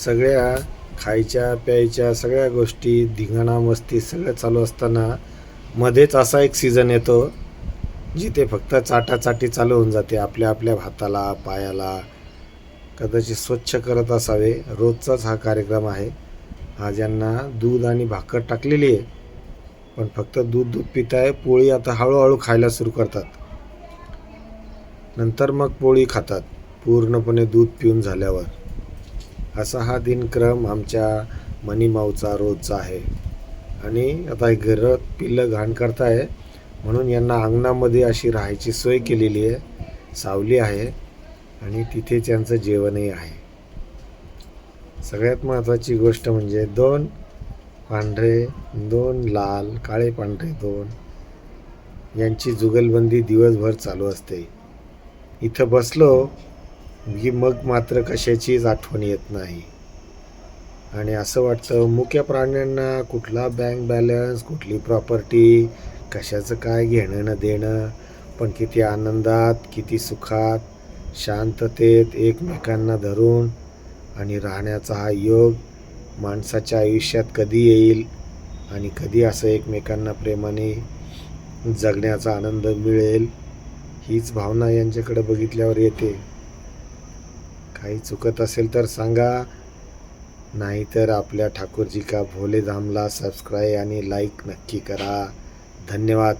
सगळ्या खायच्या प्यायच्या सगळ्या गोष्टी धिंगाणा मस्ती सगळं चालू असताना मध्येच असा एक सीझन येतो जिथे फक्त चाटाचाटी चालू होऊन जाते. आपल्या आपल्या हाताला पायाला कदाचित स्वच्छ करत असावे. रोजचाच हा कार्यक्रम आहे. आज यांना दूध आणि भाकर टाकलेली आहे, पण फक्त दूध पिताय. पोळी आता हळूहळू खायला सुरू करतात. नंतर मग पोळी खातात पूर्णपणे दूध पिऊन झाल्यावर. असा हा दिनक्रम आमच्या मनीमाऊचा रोजचा आहे. आणि आता घरात पिल्लं घाण करताय म्हणून यांना अंगणामध्ये अशी राहायची सोय केलेली आहे. सावली आहे आणि तिथेच यांचं जेवणही आहे. सगळ्यात महत्त्वाची गोष्ट म्हणजे 2 पांढरे 2 लाल, काळे पांढरे 2 यांची जुगलबंदी दिवसभर चालू असते. इथं बसलो की मग मात्र कशाचीच आठवण येत नाही. आणि असं वाटतं मुक्या प्राण्यांना कुठला बँक बॅलन्स, कुठली प्रॉपर्टी, कशाचं काय घेणं न देणं, पण किती आनंदात, किती सुखात, शांततेत एकमेकांना धरून आणि राहण्याचा हा योग माणसाच्या आयुष्यात कधी येईल आणि कधी असं एकमेकांना प्रेमाने जगण्याचा आनंद मिळेल, हीच भावना यांच्याकडे बघितल्यावर येते. काही चुकत असेल तर सांगा, नाहीतर आपल्या ठाकूरजी का भोले धामला सबस्क्राईब आणि लाईक नक्की करा. धन्यवाद.